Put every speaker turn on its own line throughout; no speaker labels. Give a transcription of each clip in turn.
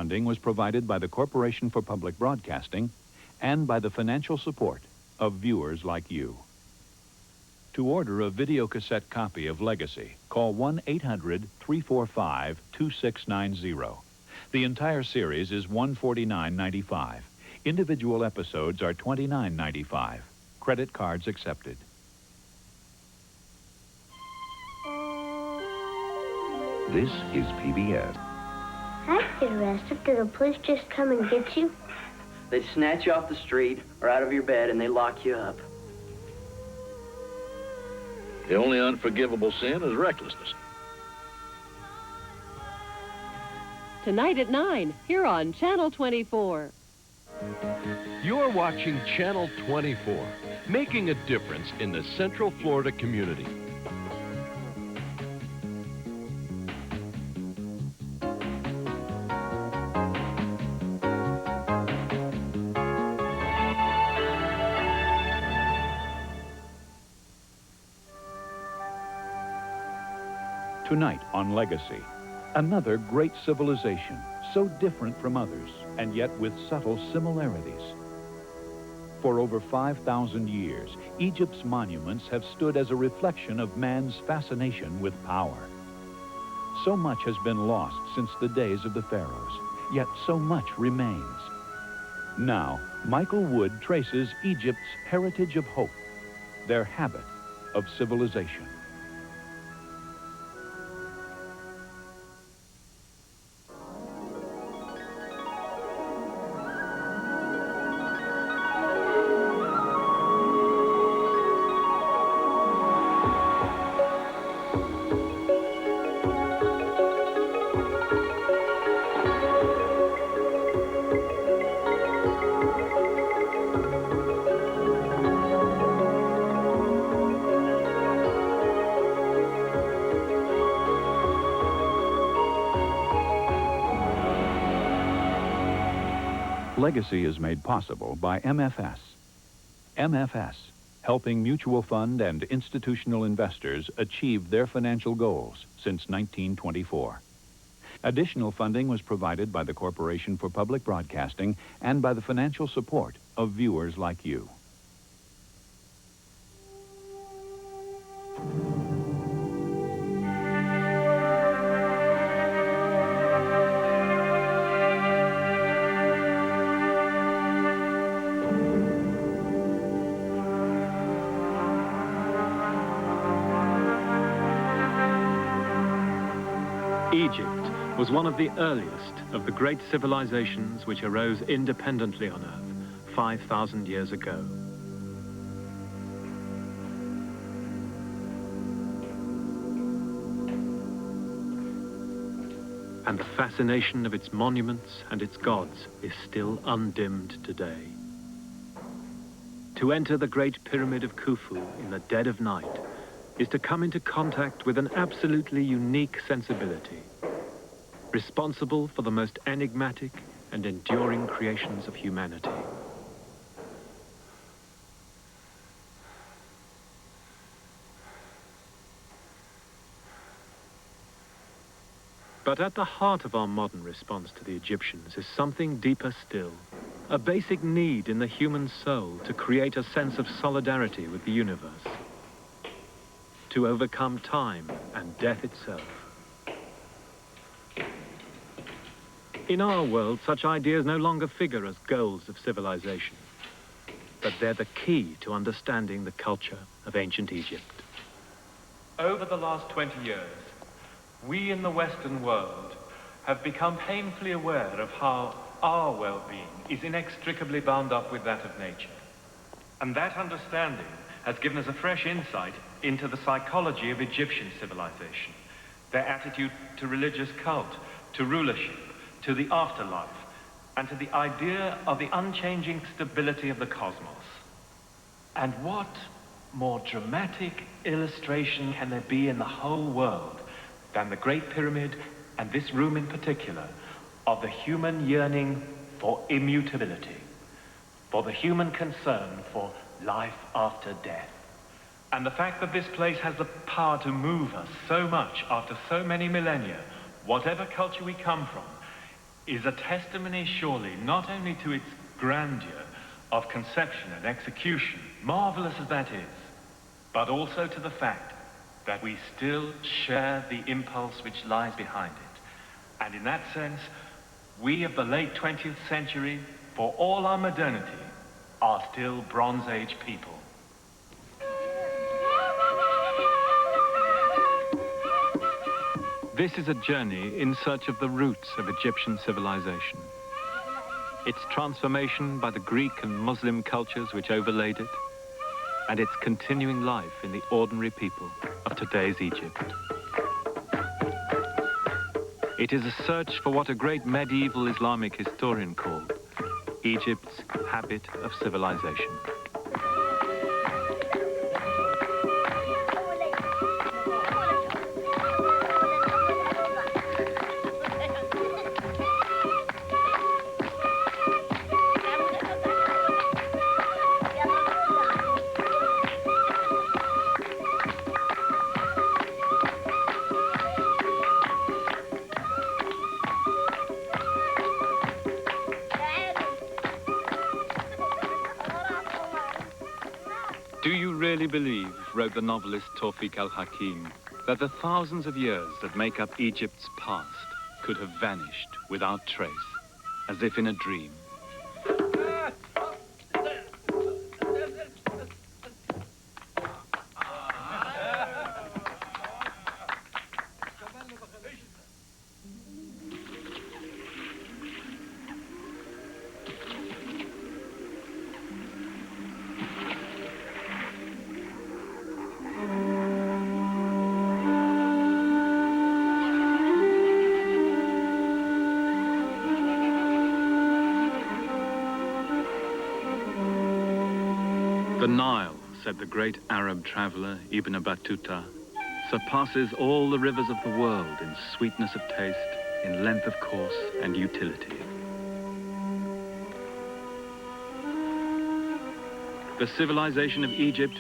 funding was provided by the Corporation for Public Broadcasting and by the financial support of viewers like you. To order a videocassette copy of Legacy, call 1-800-345-2690. The entire series is $149.95. Individual episodes are $29.95. Credit cards accepted.
This is PBS.
How'd you get arrested? Did the police just come and get you?
They snatch you off the street or out of your bed and they lock you up.
The only unforgivable sin is recklessness.
Tonight at 9, here on Channel 24.
You're watching Channel 24, making a difference in the Central Florida community.
Tonight on Legacy, another great civilization, so different from others, and yet with subtle similarities. For over 5,000 years, Egypt's monuments have stood as a reflection of man's fascination with power. So much has been lost since the days of the pharaohs, yet so much remains. Now, Michael Wood traces Egypt's heritage of hope, their habit of civilization. Legacy is made possible by MFS. MFS, helping mutual fund and institutional investors achieve their financial goals since 1924. Additional funding was provided by the Corporation for Public Broadcasting and by the financial support of viewers like you.
Egypt was one of the earliest of the great civilizations which arose independently on Earth 5,000 years ago. And the fascination of its monuments and its gods is still undimmed today. To enter the Great Pyramid of Khufu in the dead of night is to come into contact with an absolutely unique sensibility, responsible for the most enigmatic and enduring creations of humanity. But at the heart of our modern response to the Egyptians is something deeper still, a basic need in the human soul to create a sense of solidarity with the universe, to overcome time and death itself. In our world, such ideas no longer figure as goals of civilization, but they're the key to understanding the culture of ancient Egypt.
Over the last 20 years, we in the Western world have become painfully aware of how our well-being is inextricably bound up with that of nature. And that understanding has given us a fresh insight into the psychology of Egyptian civilization, their attitude to religious cult, to rulership, to the afterlife, and to the idea of the unchanging stability of the cosmos. And what more dramatic illustration can there be in the whole world than the Great Pyramid, and this room in particular, of the human yearning for immutability, for the human concern for life after death. And the fact that this place has the power to move us so much after so many millennia, whatever culture we come from, is a testimony surely not only to its grandeur of conception and execution, marvelous as that is, but also to the fact that we still share the impulse which lies behind it. And in that sense, we of the late 20th century, for all our modernity, are still Bronze Age people.
This is a journey in search of the roots of Egyptian civilization. Its transformation by the Greek and Muslim cultures which overlaid it, and its continuing life in the ordinary people of today's Egypt. It is a search for what a great medieval Islamic historian called Egypt's habit of civilization. Do you really believe, wrote the novelist Tawfiq al-Hakim, that the thousands of years that make up Egypt's past could have vanished without trace, as if in a dream? The Nile, said the great Arab traveler Ibn Battuta, surpasses all the rivers of the world in sweetness of taste, in length of course, and utility. The civilization of Egypt,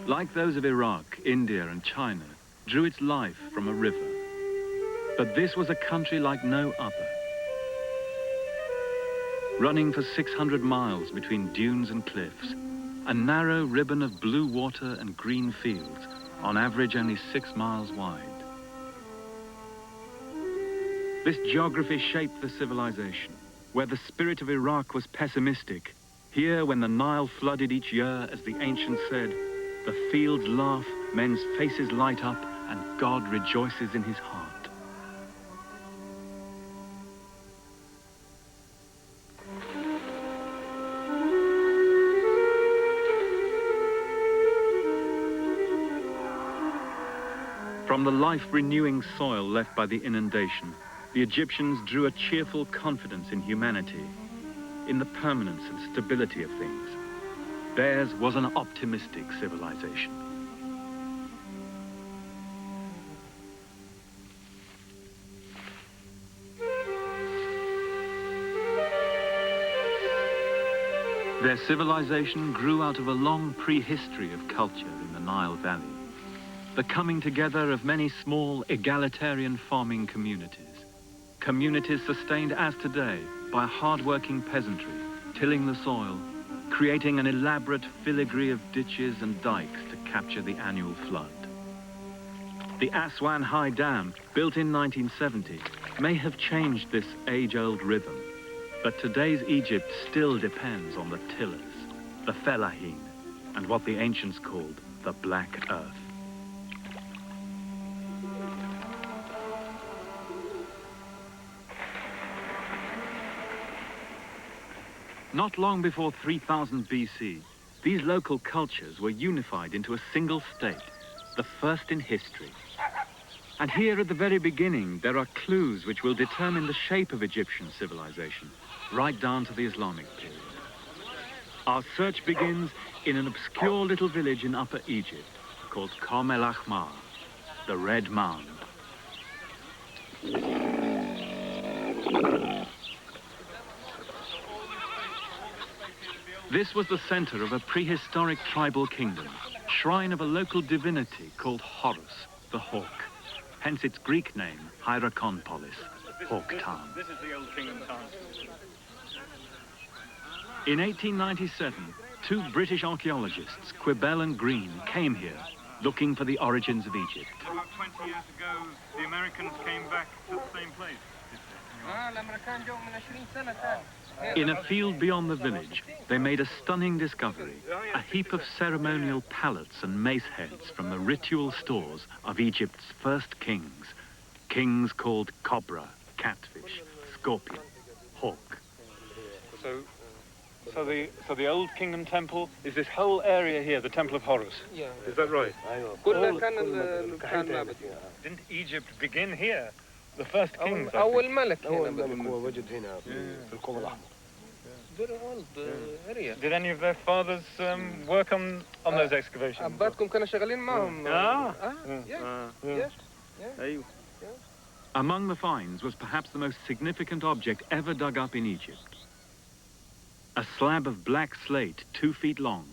like those of Iraq, India, and China, drew its life from a river. But this was a country like no other. Running for 600 miles between dunes and cliffs, a narrow ribbon of blue water and green fields, on average only 6 miles wide. This geography shaped the civilization. Where the spirit of Iraq was pessimistic, here when the Nile flooded each year, as the ancients said, the fields laugh, men's faces light up, and God rejoices in his heart. From the life-renewing soil left by the inundation, the Egyptians drew a cheerful confidence in humanity, in the permanence and stability of things. Theirs was an optimistic civilization. Their civilization grew out of a long prehistory of culture in the Nile Valley. The coming together of many small egalitarian farming communities. Communities sustained as today by hard-working peasantry, tilling the soil, creating an elaborate filigree of ditches and dikes to capture the annual flood. The Aswan High Dam, built in 1970, may have changed this age-old rhythm, but today's Egypt still depends on the tillers, the fellahin, and what the ancients called the Black Earth. Not long before 3000 BC, these local cultures were unified into a single state, the first in history. And here at the very beginning, there are clues which will determine the shape of Egyptian civilization, right down to the Islamic period. Our search begins in an obscure little village in Upper Egypt called Qom el Ahmar, the Red Mound. This was the center of a prehistoric tribal kingdom, shrine of a local divinity called Horus, the hawk, hence its Greek name, Hierakonpolis. Hawk Town.
This is the old kingdom town.
In 1897, two British archaeologists, Quibell and Green, came here looking for the origins of Egypt.
About 20 years ago, the Americans came back to the same place.
In a field beyond the village, they made a stunning discovery, a heap of ceremonial pallets and mace heads from the ritual stores of Egypt's first kings. Kings called cobra, catfish, scorpion, hawk.
So the old kingdom temple is this whole area here, the Temple of Horus.
Yeah.
Is that right?
Didn't
Didn't Egypt begin here? The first kings. I
أول
think.
ملك هنا Very old area.
Did any of their fathers work on those excavations?
أباتكم كانوا شغالين معهم. Yes.
أيوه.
Among the finds was perhaps the most significant object ever dug up in Egypt. A slab of black slate 2 feet long,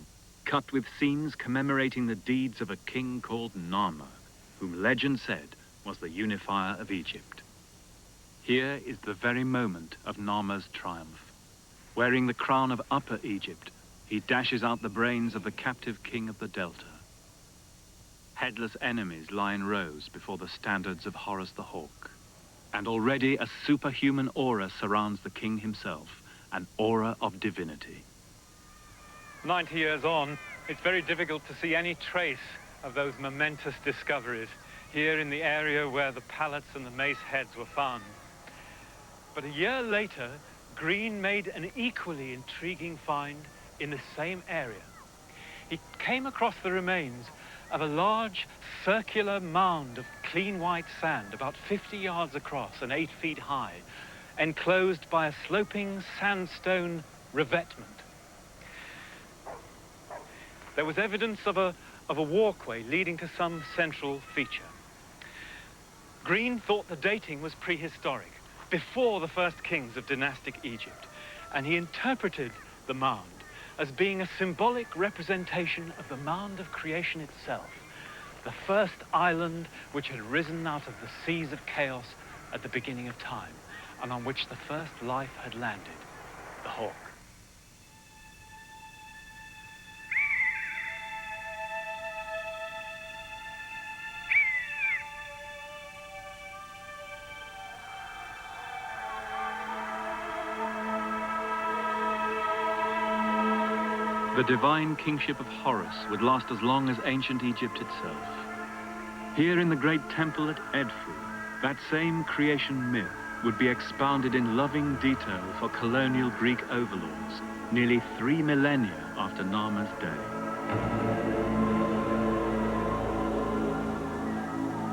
cut with scenes commemorating the deeds of a king called Narmer, whom legend said was the unifier of Egypt. Here is the very moment of Narmer's triumph. Wearing the crown of Upper Egypt, he dashes out the brains of the captive king of the Delta. Headless enemies lie in rows before the standards of Horus the Hawk. And already a superhuman aura surrounds the king himself, an aura of divinity.
90 years on, it's very difficult to see any trace of those momentous discoveries here in the area where the pallets and the mace heads were found. But a year later, Green made an equally intriguing find in the same area. He came across the remains of a large circular mound of clean white sand, about 50 yards across and 8 feet high, enclosed by a sloping sandstone revetment. There was evidence of a walkway leading to some central feature. Green thought the dating was prehistoric, before the first kings of dynastic Egypt, and he interpreted the mound as being a symbolic representation of the mound of creation itself, the first island which had risen out of the seas of chaos at the beginning of time, and on which the first life had landed, the hawk.
The divine kingship of Horus would last as long as ancient Egypt itself. Here in the great temple at Edfu, that same creation myth would be expounded in loving detail for colonial Greek overlords, nearly 3 millennia after Narmer's day.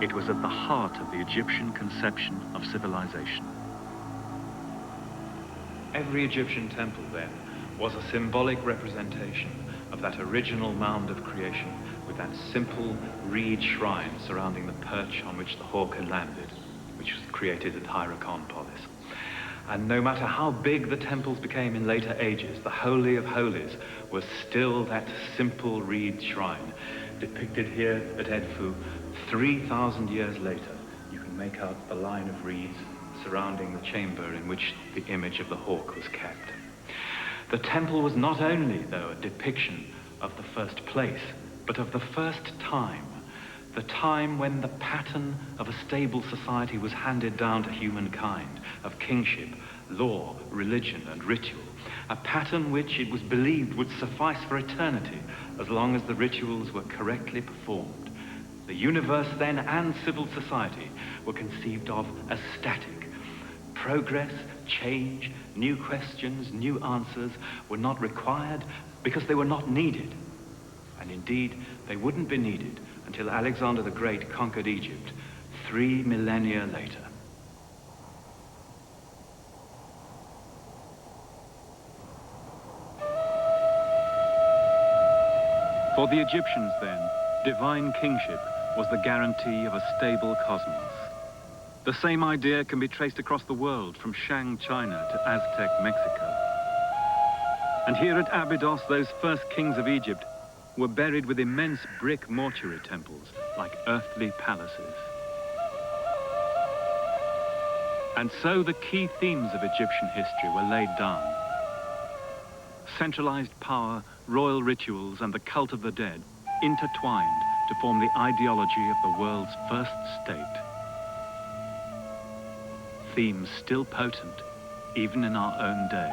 It was at the heart of the Egyptian conception of civilization.
Every Egyptian temple, then, was a symbolic representation of that original mound of creation, with that simple reed shrine surrounding the perch on which the hawk had landed, which was created at Hierakonpolis. And no matter how big the temples became in later ages, the Holy of Holies was still that simple reed shrine, depicted here at Edfu 3,000 years later. You can make out the line of reeds surrounding the chamber in which the image of the hawk was kept. The temple was not only, though, a depiction of the first place, but of the first time, the time when the pattern of a stable society was handed down to humankind, of kingship, law, religion, and ritual, a pattern which it was believed would suffice for eternity as long as the rituals were correctly performed. The universe then and civil society were conceived of as static. Progress, change, new questions, new answers were not required because they were not needed. And indeed, they wouldn't be needed until Alexander the Great conquered Egypt 3 millennia later.
For the Egyptians, then, divine kingship was the guarantee of a stable cosmos. The same idea can be traced across the world, from Shang, China to Aztec, Mexico. And here at Abydos, those first kings of Egypt were buried with immense brick mortuary temples, like earthly palaces. And so the key themes of Egyptian history were laid down. Centralized power, royal rituals, and the cult of the dead intertwined to form the ideology of the world's first state. Themes still potent, even in our own day.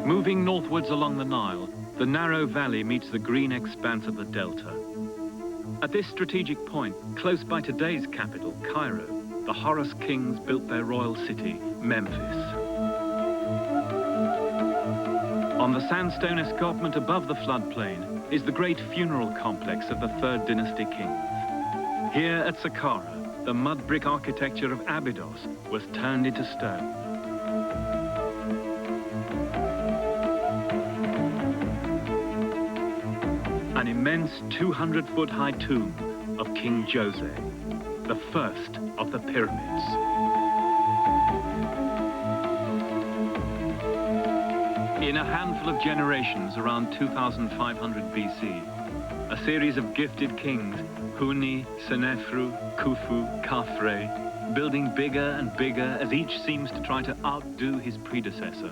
Moving northwards along the Nile, the narrow valley meets the green expanse of the delta. At this strategic point, close by today's capital, Cairo, the Horus kings built their royal city, Memphis. On the sandstone escarpment above the floodplain is the great funeral complex of the Third Dynasty kings. Here at Saqqara, the mud brick architecture of Abydos was turned into stone. An immense 200-foot-high tomb of King Jose, the first of the pyramids. In a handful of generations around 2500 BC, a series of gifted kings, Huni, Senefru, Khufu, Khafre, building bigger and bigger as each seems to try to outdo his predecessor,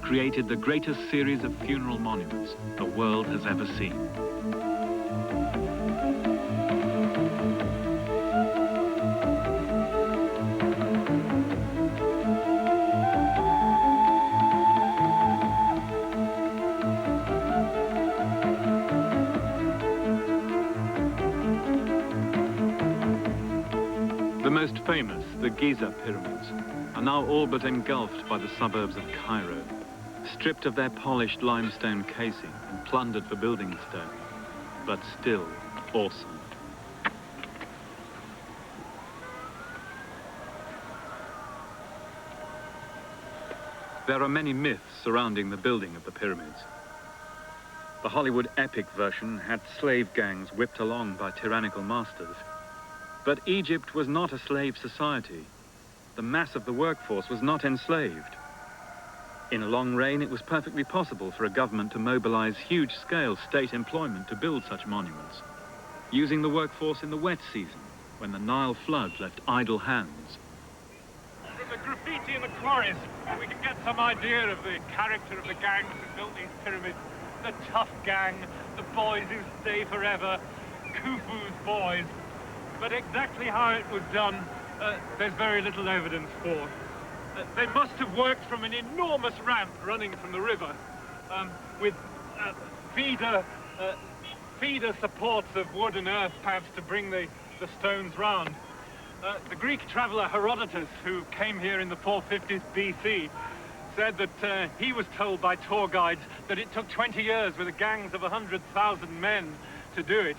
created the greatest series of funeral monuments the world has ever seen. The most famous, the Giza pyramids, are now all but engulfed by the suburbs of Cairo, stripped of their polished limestone casing and plundered for building stone, but still awesome. There are many myths surrounding the building of the pyramids. The Hollywood epic version had slave gangs whipped along by tyrannical masters. But Egypt was not a slave society. The mass of the workforce was not enslaved. In a long reign, it was perfectly possible for a government to mobilize huge-scale state employment to build such monuments, using the workforce in the wet season, when the Nile flood left idle hands.
From the graffiti in the quarries, we can get some idea of the character of the gangs who built these pyramids. The tough gang, the boys who stay forever, Khufu's boys. But exactly how it was done, there's very little evidence for. They must have worked from an enormous ramp running from the river, with feeder supports of wood and earth, perhaps, to bring the stones round. The Greek traveler Herodotus, who came here in the 450s BC, said that he was told by tour guides that it took 20 years with the gangs of 100,000 men to do it.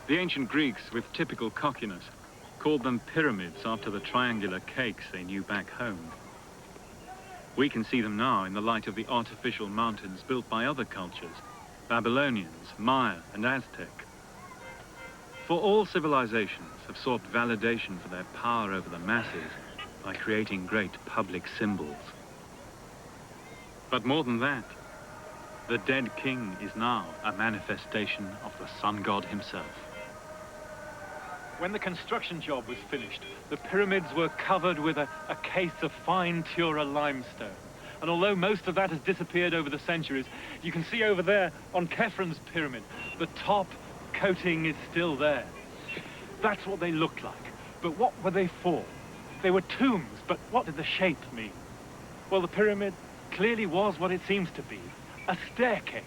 The ancient Greeks, with typical cockiness, called them pyramids after the triangular cakes they knew back home. We can see them now in the light of the artificial mountains built by other cultures, Babylonians, Maya, and Aztec. For all civilizations have sought validation for their power over the masses by creating great public symbols. But more than that, the dead king is now a manifestation of the sun god himself. When the construction job was finished, the pyramids were covered with a case of fine Tura limestone. And although most of that has disappeared over the centuries, you can see over there on Khephrun's pyramid, the top coating is still there. That's what they looked like. But what were they for? They were tombs, but what did the shape mean? Well, the pyramid clearly was what it seems to be, a staircase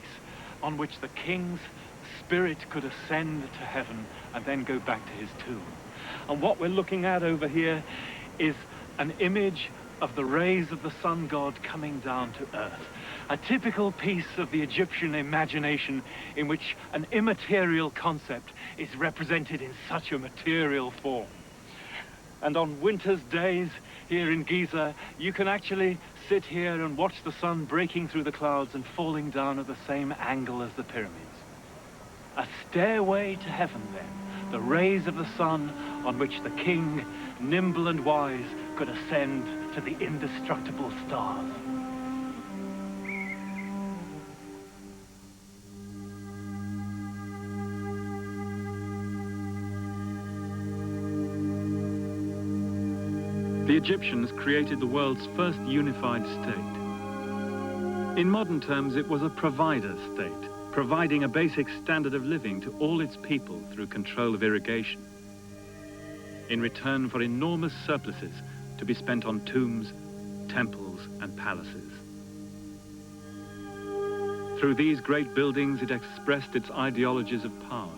on which the king's spirit could ascend to heaven and then go back to his tomb. And what we're looking at over here is an image of the rays of the sun god coming down to earth. A typical piece of the Egyptian imagination in which an immaterial concept is represented in such a material form. And on winter's days here in Giza, you can actually sit here and watch the sun breaking through the clouds and falling down at the same angle as the pyramids. A stairway to heaven, then, the rays of the sun on which the king, nimble and wise, could ascend to the indestructible stars. The Egyptians created the world's first unified state. In modern terms, it was a provider state, providing a basic standard of living to all its people through control of irrigation, in return for enormous surpluses to be spent on tombs, temples, and palaces. Through these great buildings, it expressed its ideologies of power,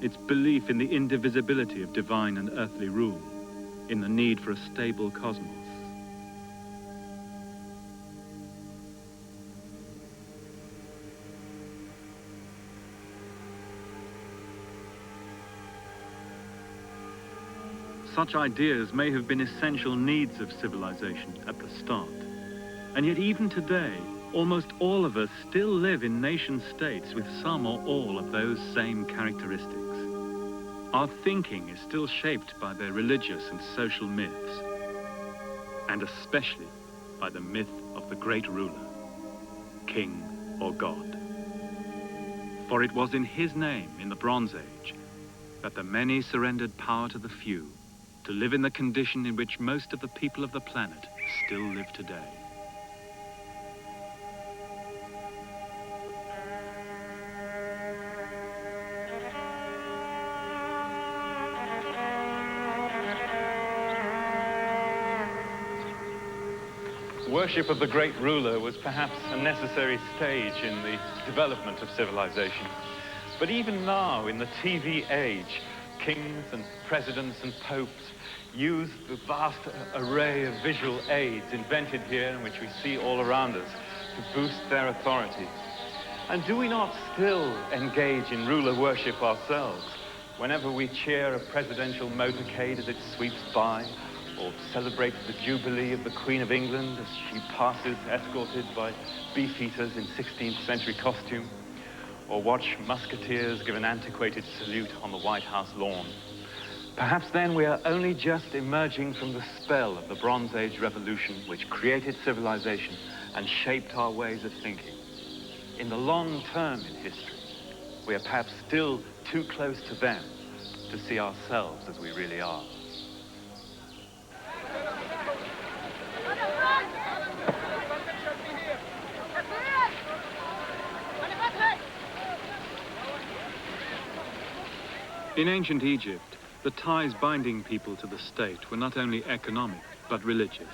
its belief in the indivisibility of divine and earthly rule, in the need for a stable cosmos. Such ideas may have been essential needs of civilization at the start. And yet even today, almost all of us still live in nation-states with some or all of those same characteristics. Our thinking is still shaped by their religious and social myths, and especially by the myth of the great ruler, king or god. For it was in his name, in the Bronze Age, that the many surrendered power to the few, to live in the condition in which most of the people of the planet still live today.
Worship of the great ruler was perhaps a necessary stage in the development of civilization. But even now, in the TV age, kings and presidents and popes use the vast array of visual aids invented here and which we see all around us to boost their authority. And do we not still engage in ruler worship ourselves whenever we cheer a presidential motorcade as it sweeps by, or celebrate the jubilee of the Queen of England as she passes escorted by beefeaters in 16th century costume, or watch musketeers give an antiquated salute on the White House lawn? Perhaps then we are only just emerging from the spell of the Bronze Age revolution which created civilization and shaped our ways of thinking. In the long term in history, we are perhaps still too close to them to see ourselves as we really are.
In ancient Egypt, the ties binding people to the state were not only economic, but religious.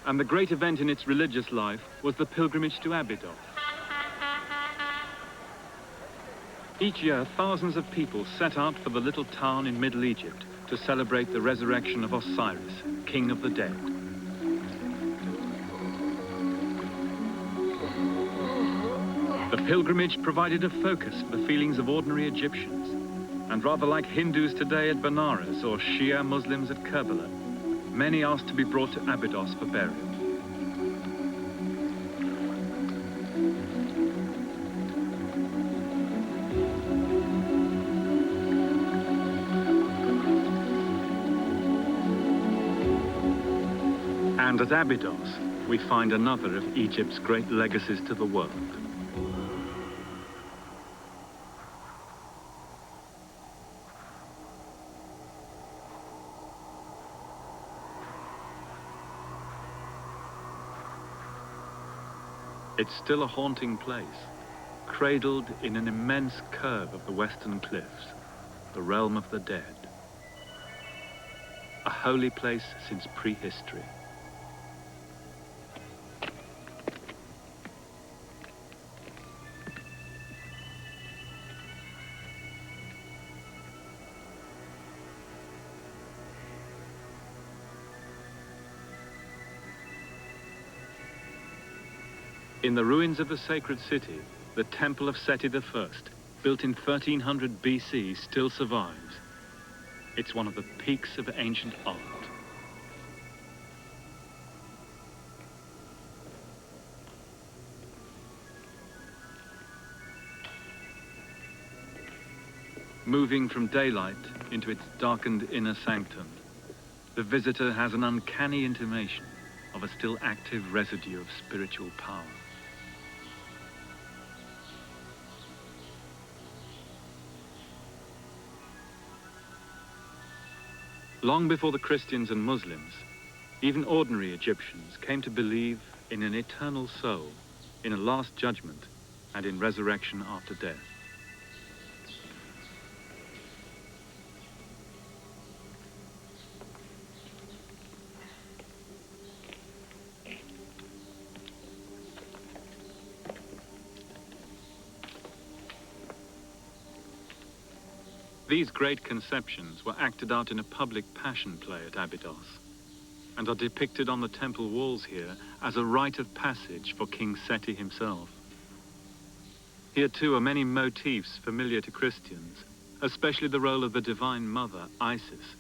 And the great event in its religious life was the pilgrimage to Abydos. Each year, thousands of people set out for the little town in Middle Egypt to celebrate the resurrection of Osiris, king of the dead. The pilgrimage provided a focus for the feelings of ordinary Egyptians. And rather like Hindus today at Benares or Shia Muslims at Kerbala, many asked to be brought to Abydos for burial. And at Abydos, we find another of Egypt's great legacies to the world. It's still a haunting place, cradled in an immense curve of the western cliffs, the realm of the dead. A holy place since prehistory. In the ruins of the sacred city, the temple of Seti I, built in 1300 BC, still survives. It's one of the peaks of ancient art. Moving from daylight into its darkened inner sanctum, the visitor has an uncanny intimation of a still active residue of spiritual power. Long before the Christians and Muslims, even ordinary Egyptians came to believe in an eternal soul, in a last judgment, and in resurrection after death. These great conceptions were acted out in a public passion play at Abydos, and are depicted on the temple walls here as a rite of passage for King Seti himself. Here too are many motifs familiar to Christians, especially the role of the Divine Mother, Isis.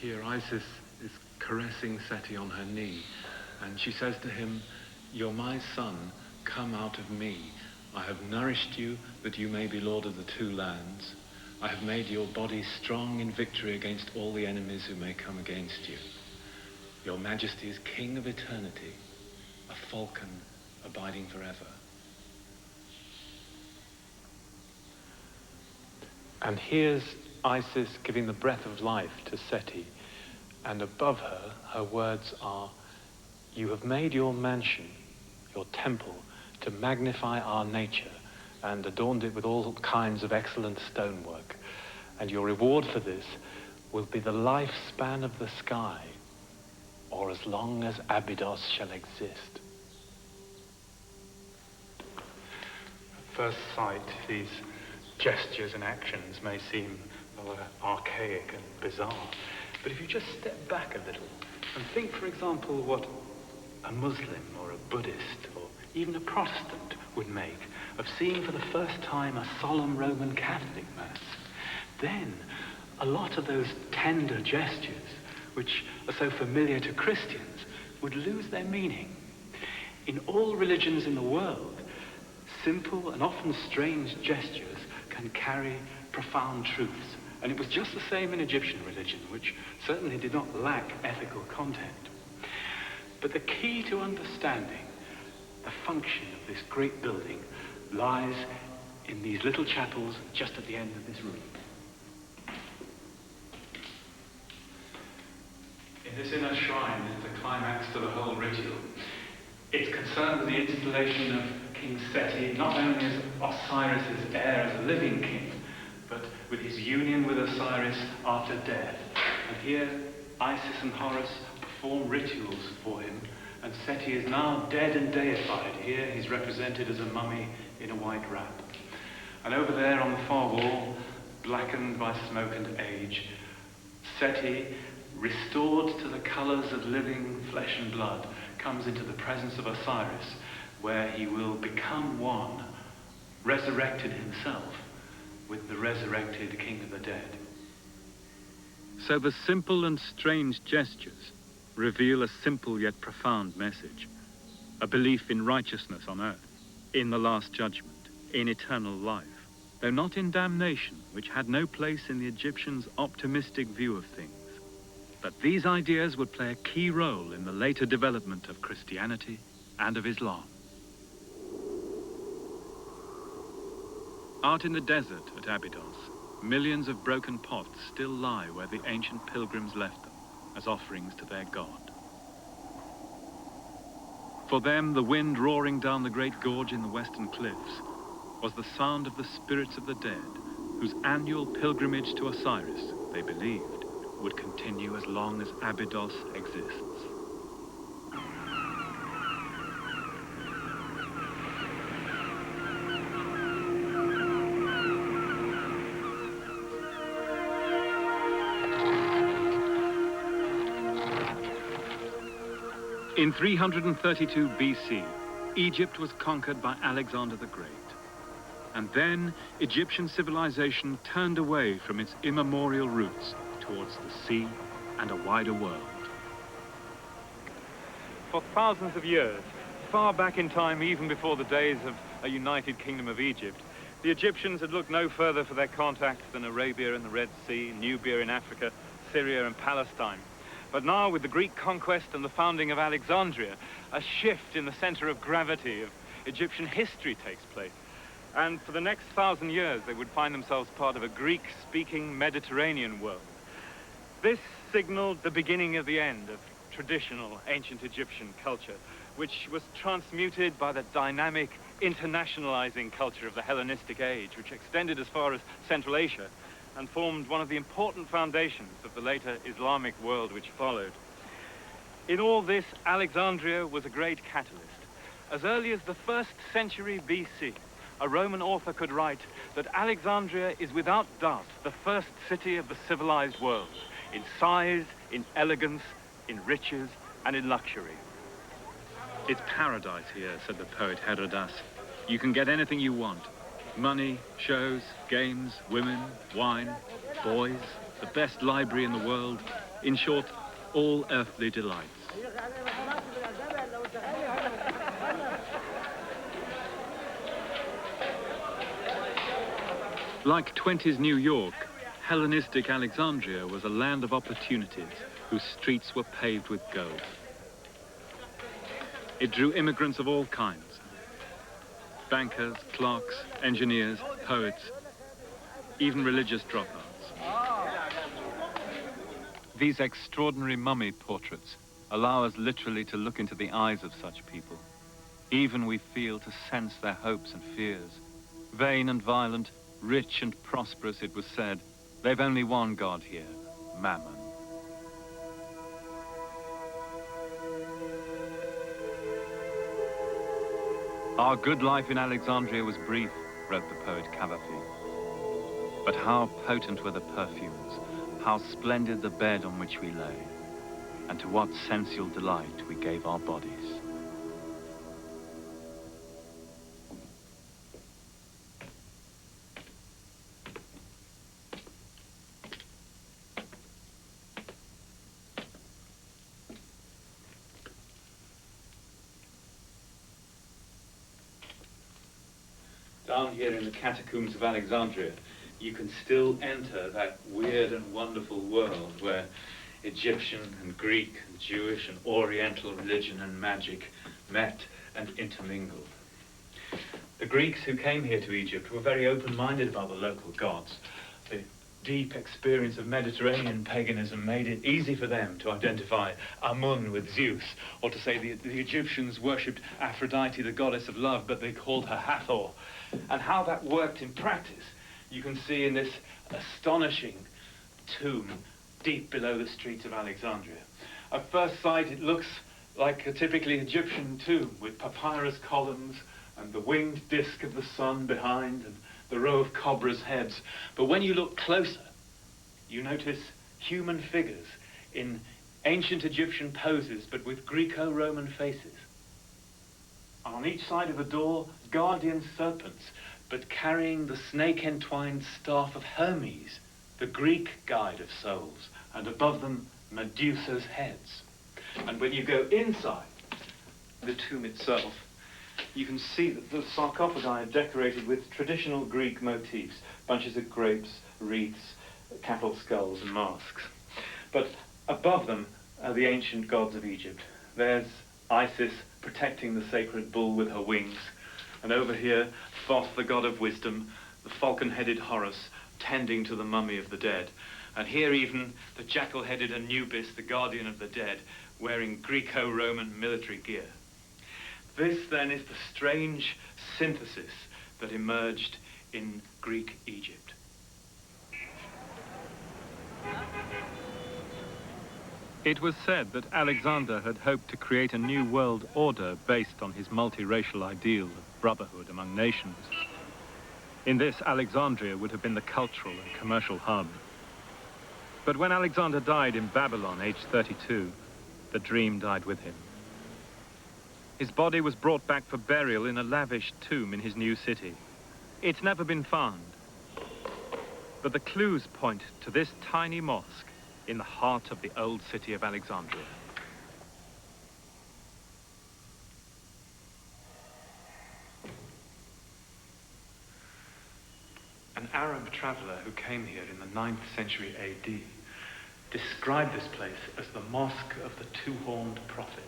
Here Isis is caressing Seti on her knee, and she says to him, "You're my son, come out of me. I have nourished you that you may be lord of the two lands. I have made your body strong in victory against all the enemies who may come against you. Your Majesty is king of eternity, a falcon abiding forever." And here's Isis giving the breath of life to Seti, and above her, her words are, "You have made your mansion, your temple, to magnify our nature, and adorned it with all kinds of excellent stonework. And your reward for this will be the lifespan of the sky, or as long as Abydos shall exist."
At first sight, these gestures and actions may seem rather archaic and bizarre. But if you just step back a little and think, for example, what a Muslim or a Buddhist or even a Protestant would make of seeing for the first time a solemn Roman Catholic Mass, then a lot of those tender gestures, which are so familiar to Christians, would lose their meaning. In all religions in the world, simple and often strange gestures can carry profound truths. And it was just the same in Egyptian religion, which certainly did not lack ethical content. But the key to understanding the function of this great building lies in these little chapels just at the end of this room. In this inner shrine is the climax to the whole ritual. It's concerned with the installation of King Seti, not only as Osiris's heir as a living king, but with his union with Osiris after death. And here, Isis and Horus perform rituals for him, and Seti is now dead and deified. Here he's represented as a mummy in a white wrap. And over there on the far wall, blackened by smoke and age, Seti, restored to the colors of living flesh and blood, comes into the presence of Osiris, where he will become one, resurrected himself, with the resurrected King of the Dead.
So the simple and strange gestures reveal a simple yet profound message, a belief in righteousness on earth, in the Last Judgment, in eternal life, though not in damnation, which had no place in the Egyptians' optimistic view of things. But these ideas would play a key role in the later development of Christianity and of Islam. Out in the desert at Abydos, millions of broken pots still lie where the ancient pilgrims left them as offerings to their god. For them, the wind roaring down the great gorge in the western cliffs was the sound of the spirits of the dead, whose annual pilgrimage to Osiris, they believed, would continue as long as Abydos exists. In 332 BC, Egypt was conquered by Alexander the Great. And then Egyptian civilization turned away from its immemorial roots towards the sea and a wider world. For thousands of years, far back in time, even before the days of a united kingdom of Egypt, the Egyptians had looked no further for their contacts than Arabia and the Red Sea, Nubia in Africa, Syria and Palestine. But now, with the Greek conquest and the founding of Alexandria, a shift in the center of gravity of Egyptian history takes place. And for the next 1,000 years, they would find themselves part of a Greek-speaking Mediterranean world. This signaled the beginning of the end of traditional ancient Egyptian culture, which was transmuted by the dynamic, internationalizing culture of the Hellenistic age, which extended as far as Central Asia and formed one of the important foundations of the later Islamic world which followed. In all this, Alexandria was a great catalyst. As early as the 1st century BC, a Roman author could write that Alexandria is without doubt the first city of the civilized world, in size, in elegance, in riches, and in luxury. It's paradise here, said the poet Herodotus. You can get anything you want. Money, shows, games, women, wine, boys, the best library in the world. In short, all earthly delights. Like 20s New York, Hellenistic Alexandria was a land of opportunities whose streets were paved with gold. It drew immigrants of all kinds. Bankers, clerks, engineers, poets, even religious dropouts. These extraordinary mummy portraits allow us literally to look into the eyes of such people. Even we feel to sense their hopes and fears. Vain and violent, rich and prosperous, it was said, they've only one god here, Mammon. Our good life in Alexandria was brief, wrote the poet Cavafy. But how potent were the perfumes, how splendid the bed on which we lay, and to what sensual delight we gave our bodies. Down here in the catacombs of Alexandria, you can still enter that weird and wonderful world where Egyptian and Greek and Jewish and Oriental religion and magic met and intermingled. The Greeks who came here to Egypt were very open-minded about the local gods. The deep experience of Mediterranean paganism made it easy for them to identify Amun with Zeus, or to say the Egyptians worshipped Aphrodite, the goddess of love, but they called her Hathor. And how that worked in practice, you can see in this astonishing tomb deep below the streets of Alexandria. At first sight, it looks like a typically Egyptian tomb with papyrus columns and the winged disk of the sun behind and the row of cobras' heads. But when you look closer, you notice human figures in ancient Egyptian poses, but with Greco-Roman faces. On each side of the door, guardian serpents, but carrying the snake-entwined staff of Hermes, the Greek guide of souls, and above them, Medusa's heads. And when you go inside the tomb itself, you can see that the sarcophagi are decorated with traditional Greek motifs, bunches of grapes, wreaths, cattle skulls, and masks. But above them are the ancient gods of Egypt. There's Isis protecting the sacred bull with her wings, and over here, Thoth, the god of wisdom, the falcon-headed Horus, tending to the mummy of the dead. And here even the jackal-headed Anubis, the guardian of the dead, wearing Greco-Roman military gear. This, then, is the strange synthesis that emerged in Greek Egypt. It was said that Alexander had hoped to create a new world order based on his multiracial ideal of brotherhood among nations. In this, Alexandria would have been the cultural and commercial hub. But when Alexander died in Babylon, aged 32, the dream died with him. His body was brought back for burial in a lavish tomb in his new city. It's never been found, but the clues point to this tiny mosque in the heart of the old city of Alexandria. An Arab traveller who came here in the 9th century AD described this place as the Mosque of the Two-Horned Prophet,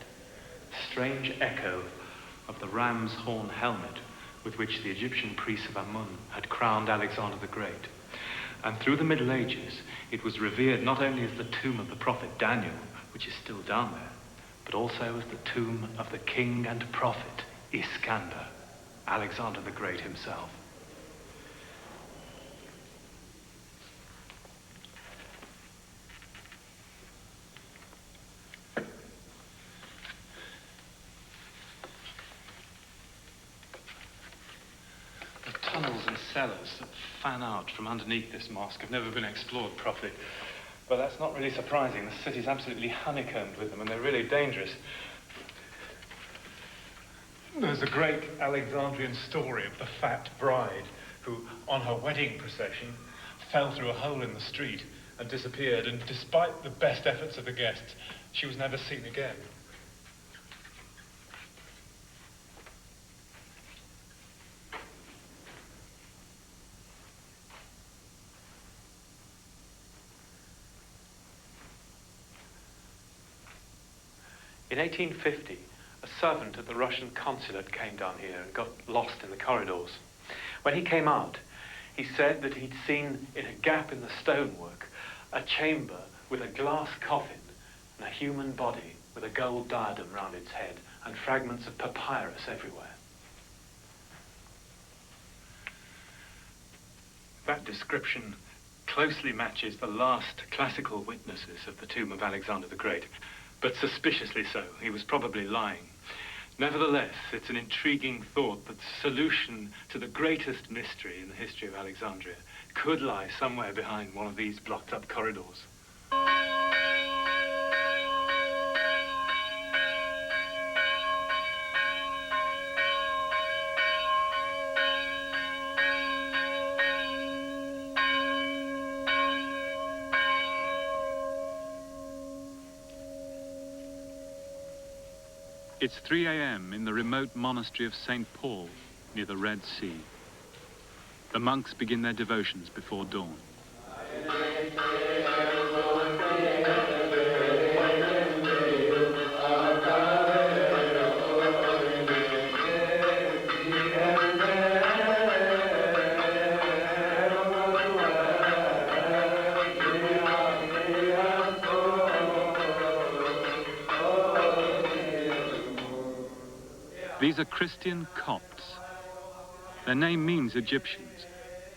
a strange echo of the ram's horn helmet with which the Egyptian priests of Amun had crowned Alexander the Great. And through the Middle Ages, it was revered not only as the tomb of the prophet Daniel, which is still down there, but also as the tomb of the king and prophet Iskander, Alexander the Great himself. Tunnels and cellars that fan out from underneath this mosque have never been explored properly. But that's not really surprising. The city's absolutely honeycombed with them, and they're really dangerous. There's a great Alexandrian story of the fat bride who, on her wedding procession, fell through a hole in the street and disappeared, and despite the best efforts of the guests, she was never seen again. In 1850, a servant at the Russian consulate came down here and got lost in the corridors. When he came out, he said that he'd seen in a gap in the stonework a chamber with a glass coffin and a human body with a gold diadem round its head and fragments of papyrus everywhere. That description closely matches the last classical witnesses of the tomb of Alexander the Great. But suspiciously so. He was probably lying. Nevertheless, it's an intriguing thought that the solution to the greatest mystery in the history of Alexandria could lie somewhere behind one of these blocked-up corridors. It's 3 a.m. in the remote monastery of St. Paul, near the Red Sea. The monks begin their devotions before dawn. These are Christian Copts. Their name means Egyptians,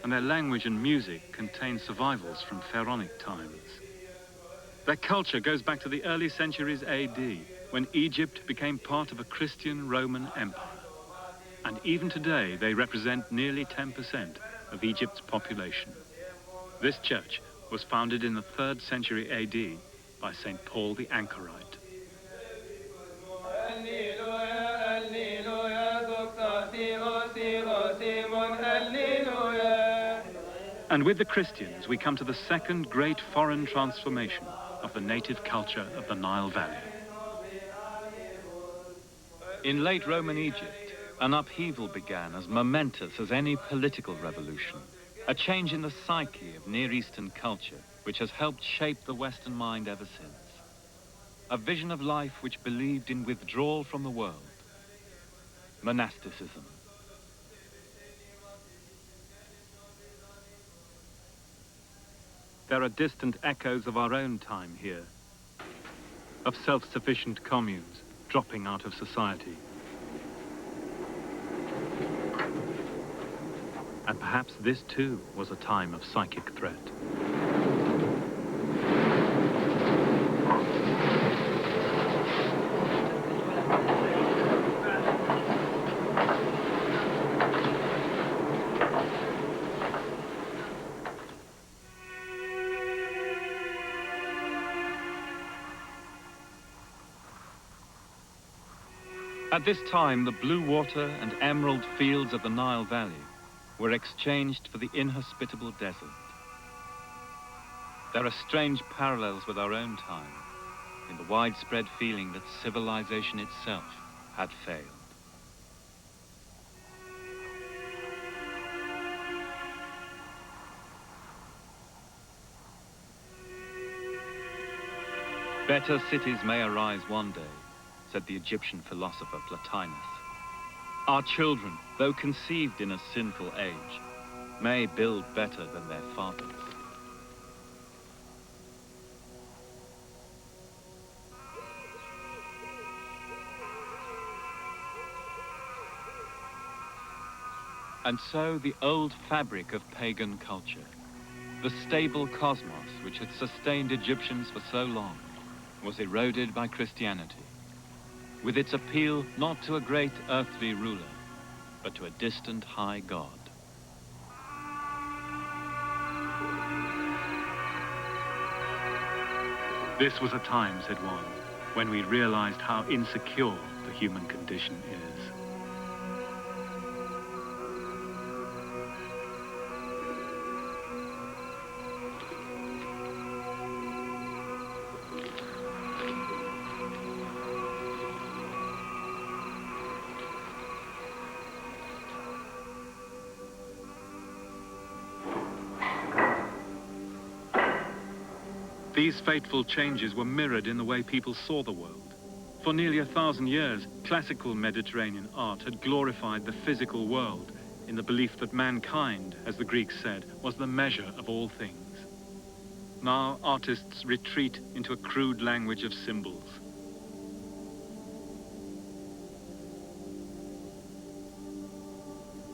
and their language and music contain survivals from pharaonic times. Their culture goes back to the early centuries AD, when Egypt became part of a Christian Roman Empire. And even today, they represent nearly 10% of Egypt's population. This church was founded in the 3rd century AD by St. Paul the Anchorite. And with the Christians, we come to the second great foreign transformation of the native culture of the Nile Valley. In late Roman Egypt, an upheaval began as momentous as any political revolution, a change in the psyche of Near Eastern culture, which has helped shape the Western mind ever since. A vision of life which believed in withdrawal from the world, monasticism. There are distant echoes of our own time here, of self-sufficient communes dropping out of society. And perhaps this too was a time of psychic threat. At this time, the blue water and emerald fields of the Nile Valley
were exchanged for the inhospitable desert. There are strange parallels with our own time, in the widespread feeling that civilization itself had failed. Better cities may arise one day, said the Egyptian philosopher Plotinus. Our children, though conceived in a sinful age, may build better than their fathers. And so the old fabric of pagan culture, the stable cosmos which had sustained Egyptians for so long, was eroded by Christianity, with its appeal not to a great earthly ruler, but to a distant high God. This was a time, said one, when we realized how insecure the human condition is. These fateful changes were mirrored in the way people saw the world. For nearly 1,000 years, classical Mediterranean art had glorified the physical world in the belief that mankind, as the Greeks said, was the measure of all things. Now artists retreat into a crude language of symbols.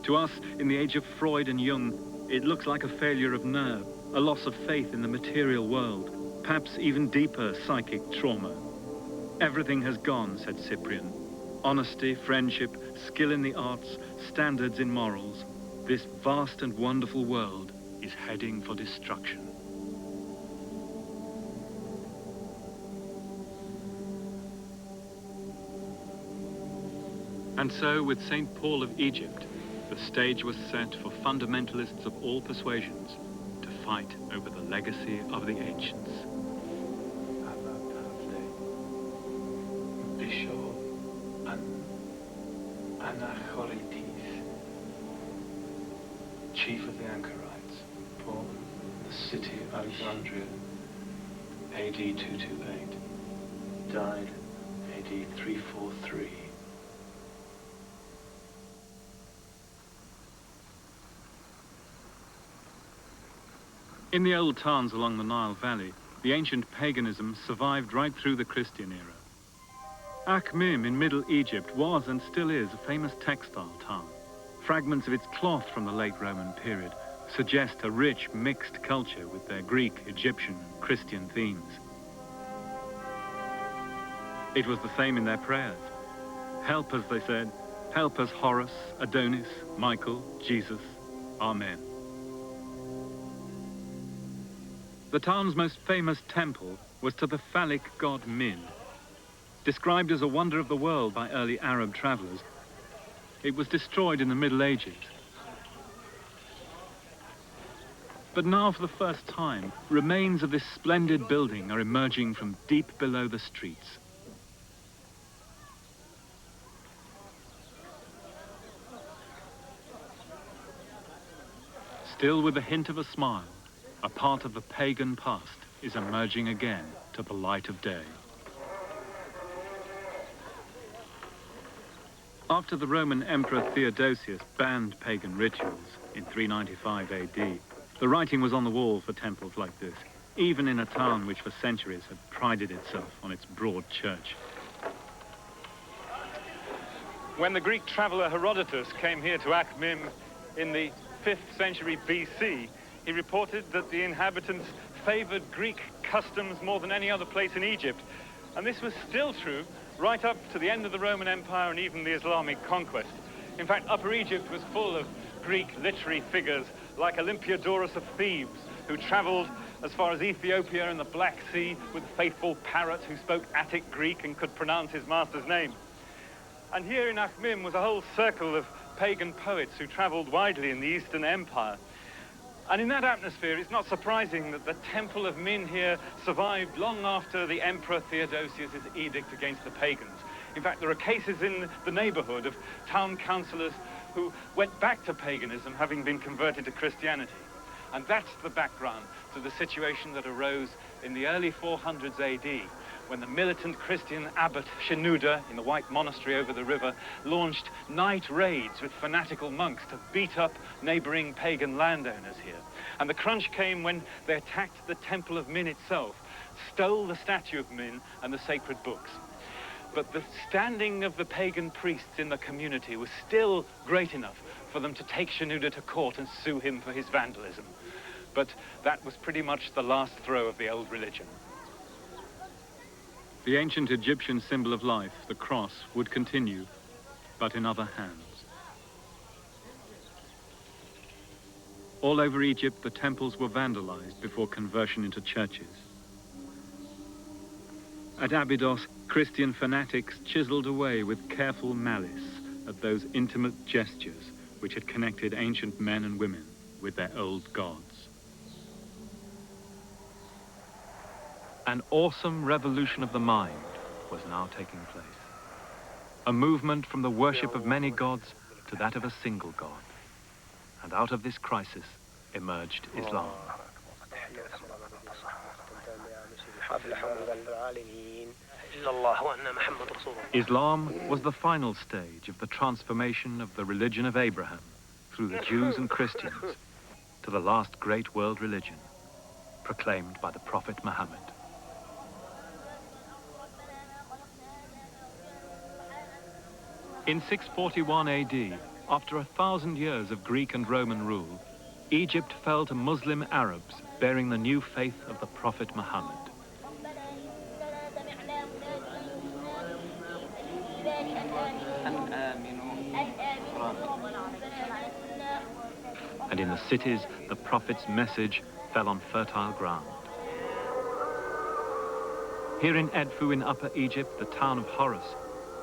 To us, in the age of Freud and Jung, it looks like a failure of nerve, a loss of faith in the material world, perhaps even deeper psychic trauma. Everything has gone, said Cyprian. Honesty, friendship, skill in the arts, standards in morals. This vast and wonderful world is heading for destruction. And so, with St. Paul of Egypt, the stage was set for fundamentalists of all persuasions to fight over the legacy of the ancients.
Bishop Anachorites, chief of the Anchorites, born in the city of Alexandria, AD 228, died AD 343.
In the old towns along the Nile Valley, the ancient paganism survived right through the Christian era. Akhmim in Middle Egypt was and still is a famous textile town. Fragments of its cloth from the late Roman period suggest a rich mixed culture with their Greek, Egyptian, and Christian themes. It was the same in their prayers. Help us, they said. Help us, Horus, Adonis, Michael, Jesus. Amen. The town's most famous temple was to the phallic god Min. Described as a wonder of the world by early Arab travelers, it was destroyed in the Middle Ages. But now, for the first time, remains of this splendid building are emerging from deep below the streets. Still with a hint of a smile, a part of the pagan past is emerging again to the light of day. After the Roman Emperor Theodosius banned pagan rituals in 395 AD, the writing was on the wall for temples like this, even in a town which for centuries had prided itself on its broad church.
When the Greek traveler Herodotus came here to Akhmim in the 5th century BC, he reported that the inhabitants favored Greek customs more than any other place in Egypt. And this was still true right up to the end of the Roman Empire and even the Islamic conquest. In fact, Upper Egypt was full of Greek literary figures like Olympiodorus of Thebes, who traveled as far as Ethiopia and the Black Sea with a faithful parrot who spoke Attic Greek and could pronounce his master's name. And here in Akhmim was a whole circle of
pagan poets who traveled widely in the Eastern Empire. And in that atmosphere, it's not surprising that the Temple of Min here survived long after the Emperor Theodosius' edict against the pagans. In fact, there are cases in the neighborhood of town councillors who went back to paganism, having been converted to Christianity. And that's the background to the situation that arose in the early 400s AD, when the militant Christian abbot Shenouda, in the White Monastery over the river, launched night raids with fanatical monks to beat up neighboring pagan landowners here. And the crunch came when they attacked the Temple of Min itself, stole the statue of Min and the sacred books. But the standing of the pagan priests in the community was still great enough for them to take Shenouda to court and sue him for his vandalism. But that was pretty much the last throw of the old religion.
The ancient Egyptian symbol of life, the cross, would continue, but in other hands. All over Egypt, the temples were vandalized before conversion into churches. At Abydos, Christian fanatics chiseled away with careful malice at those intimate gestures which had connected ancient men and women with their old gods. An awesome revolution of the mind was now taking place. A movement from the worship of many gods to that of a single god. And out of this crisis emerged Islam. Islam was the final stage of the transformation of the religion of Abraham through the Jews and Christians to the last great world religion, proclaimed by the Prophet Muhammad. In 641 AD, after 1,000 years of Greek and Roman rule, Egypt fell to Muslim Arabs bearing the new faith of the Prophet Muhammad. And in the cities, the Prophet's message fell on fertile ground. Here in Edfu in Upper Egypt, the town of Horus,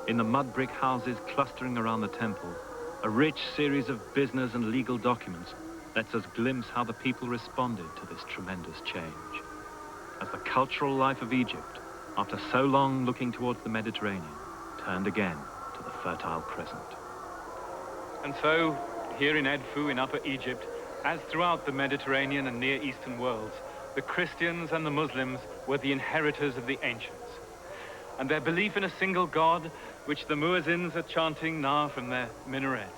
in the mud brick houses clustering around the temple, a rich series of business and legal documents lets us glimpse how the people responded to this tremendous change. As the cultural life of Egypt, after so long looking towards the Mediterranean, turned again to the fertile present. And so, here in Edfu in Upper Egypt, as throughout the Mediterranean and Near Eastern worlds, the Christians and the Muslims were the inheritors of the ancients. And their belief in a single God, which the muezzins are chanting now from their minarets,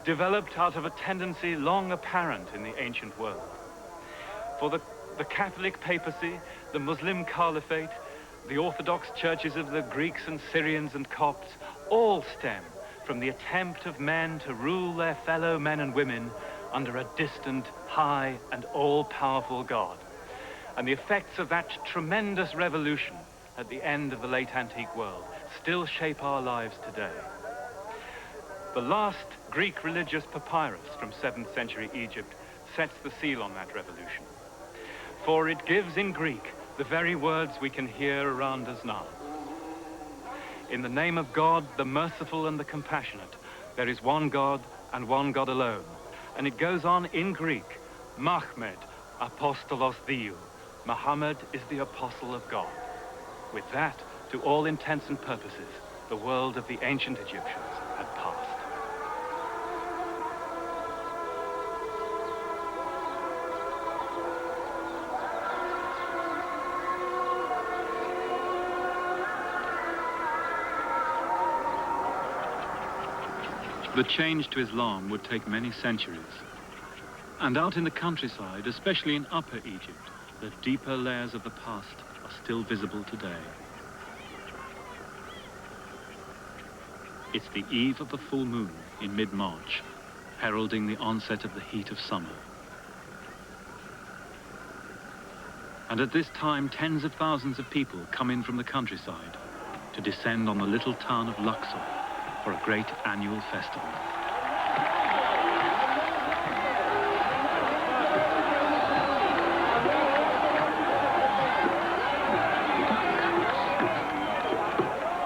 developed out of a tendency long apparent in the ancient world. For the Catholic papacy, the Muslim caliphate, the Orthodox churches of the Greeks and Syrians and Copts all stem from the attempt of men to rule their fellow men and women under a distant, high, and all-powerful God. And the effects of that tremendous revolution at the end of the late antique world still shape our lives today. The last Greek religious papyrus from 7th century Egypt sets the seal on that revolution. For it gives in Greek the very words we can hear around us now. In the name of God, the merciful and the compassionate, there is one God and one God alone. And it goes on in Greek, Mahmed, apostolos Theou. Muhammad is the apostle of God. With that, to all intents and purposes, the world of the ancient Egyptians had passed. The change to Islam would take many centuries. And out in the countryside, especially in Upper Egypt, the deeper layers of the past are still visible today. It's the eve of the full moon in mid-March, heralding the onset of the heat of summer. And at this time, tens of thousands of people come in from the countryside to descend on the little town of Luxor for a great annual festival.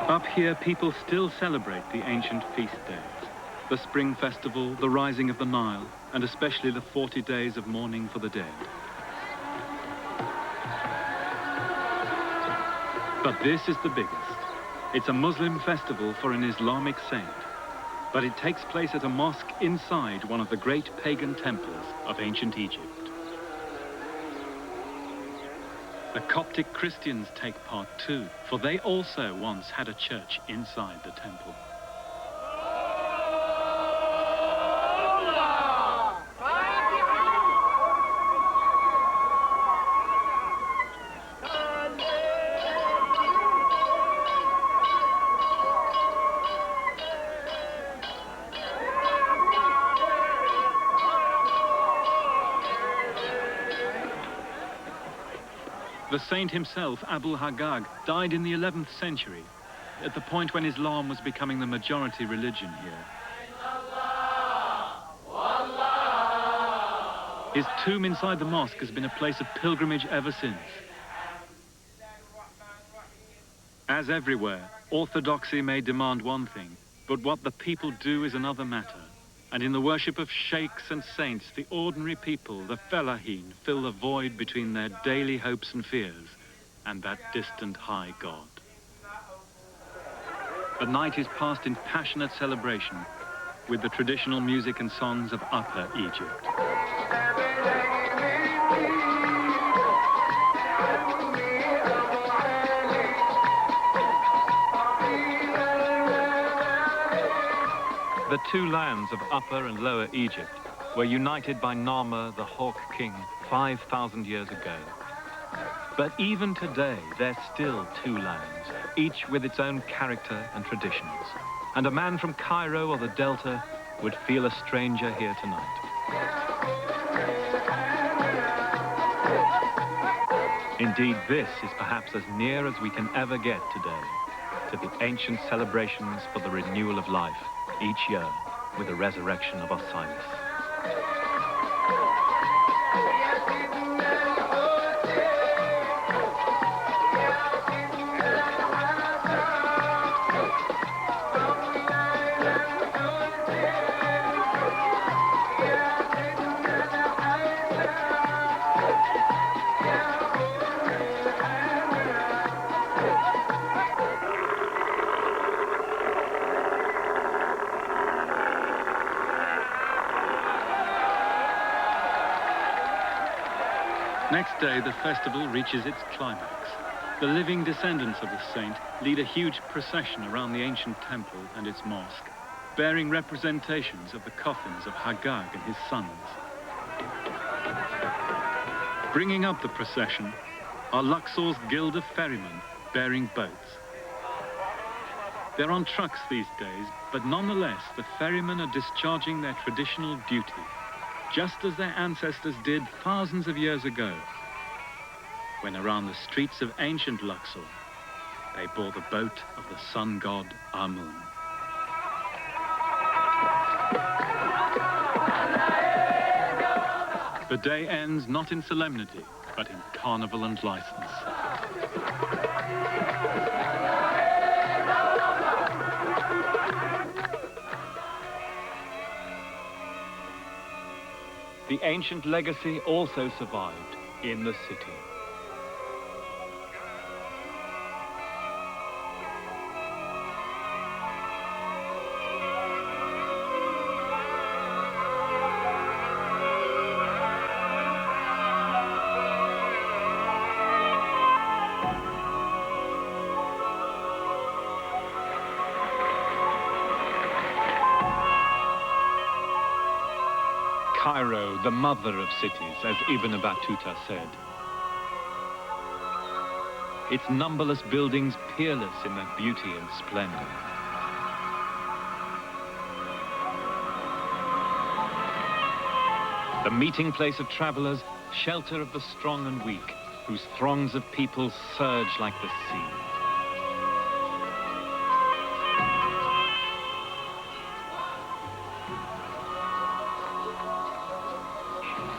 Up here, people still celebrate the ancient feast days.
The spring festival, the rising of the Nile, and especially the 40 days of mourning for the dead. But this is the biggest. It's a Muslim festival for an Islamic saint, but it takes place at a mosque inside one of the great pagan temples of ancient Egypt. The Coptic Christians take part too, for they also once had a church inside the temple. The saint himself, Abu Haggag, died in the 11th century, at the point when Islam was becoming the majority religion here. His tomb inside the mosque has been a place of pilgrimage ever since. As everywhere, orthodoxy may demand one thing, but what the people do is another matter. And in the worship of sheikhs and saints, the ordinary people, the fellahin, fill the void between their daily hopes and fears and that distant high God. The night is passed in passionate celebration with the traditional music and songs of Upper Egypt. The two lands of Upper and Lower Egypt were united by Narmer, the Hawk King, 5,000 years ago. But even today, they're still two lands, each with its own character and traditions. And a man from Cairo or the Delta would feel a stranger here tonight. Indeed, this is perhaps as near as we can ever get today to the ancient celebrations for the renewal of life each year with the resurrection of Osiris. Next day, the festival reaches its climax. The living descendants of the saint lead a huge procession around the ancient temple and its mosque, bearing representations of the coffins of Haggag and his sons. Bringing up the procession are Luxor's guild of ferrymen bearing boats. They're on trucks these days, but nonetheless, the ferrymen are discharging their traditional duty, just as their ancestors did thousands of years ago, when around the streets of ancient Luxor, they bore the boat of the sun god Amun. The day ends not in solemnity, but in carnival and license. The ancient legacy also survived in the city. Cairo, the mother of cities, as Ibn Battuta said. Its numberless buildings peerless in their beauty and splendor. The meeting place of travelers, shelter of the strong and weak, whose throngs of people surge like the sea.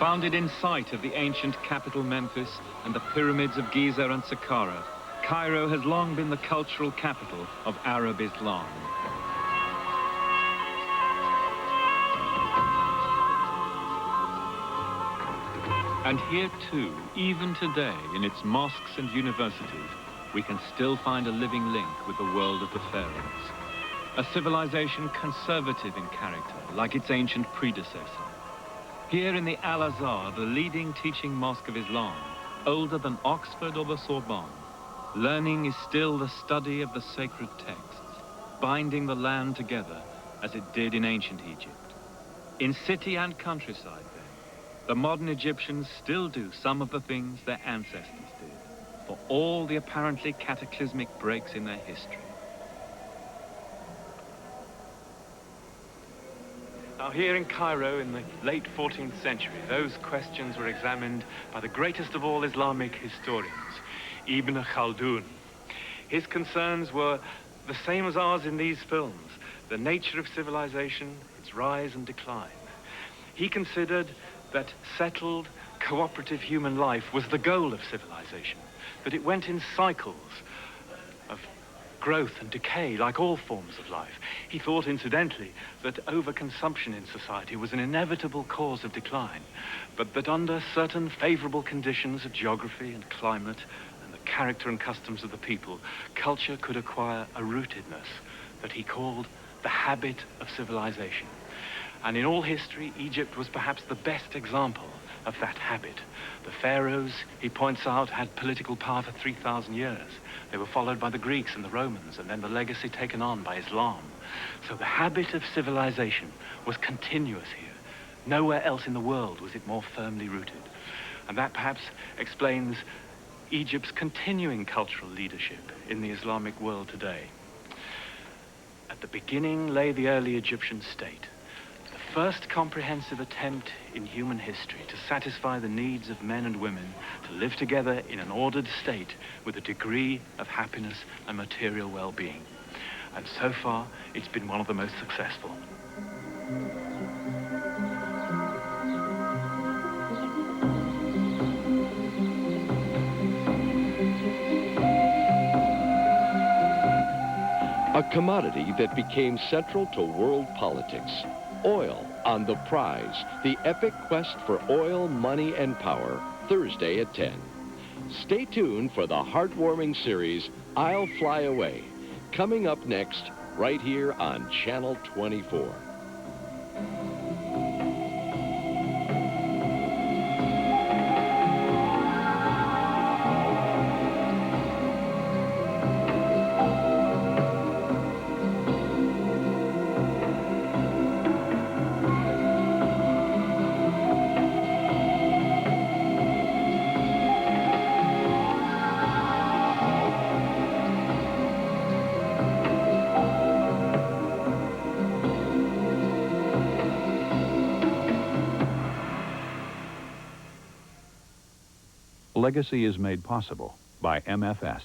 Founded in sight of the ancient capital Memphis and the pyramids of Giza and Saqqara, Cairo has long been the cultural capital of Arab Islam.
And here too, even today, in its mosques and universities, we can still find a living link with the world of the pharaohs. A civilization conservative in character, like its ancient predecessor. Here in the Al-Azhar, the leading teaching mosque of Islam, older than Oxford or the Sorbonne, learning is still the study of the sacred texts, binding the land together as it did in ancient Egypt. In city and countryside, then, the modern Egyptians still do some of the things their ancestors did, for all the apparently cataclysmic breaks in their history. Now, here in Cairo in the late 14th century, those questions were examined by the greatest of all Islamic historians, Ibn Khaldun. His concerns were the same as ours in these films, the nature of civilization, its rise and decline. He considered that settled, cooperative human life was the goal of civilization, that it went in cycles of growth and decay, like all forms of life. He thought, incidentally, that overconsumption in society was an inevitable cause of decline, but that under certain favorable conditions of geography and climate and the character and customs of the people, culture could acquire a rootedness that he called the habit of civilization. And in all history, Egypt was perhaps the best example of that habit. The pharaohs, he points out, had political power for 3,000 years. They were followed by the Greeks and the Romans, and then the legacy taken on by Islam. So the habit of civilization was continuous here. Nowhere else in the world was it more firmly rooted. And that perhaps explains Egypt's continuing cultural leadership in the Islamic world today. At the beginning lay the early Egyptian state. First comprehensive attempt in human history to satisfy the needs of men and women to live together in an ordered state with a degree of happiness and material well-being. And so far, it's been one of the most successful.
A commodity that became central to world politics. Oil on the prize, the epic quest for oil, money, and power, Thursday at 10. Stay tuned for the heartwarming series, I'll Fly Away, coming up next, right here on Channel 24.
Legacy is made possible by MFS.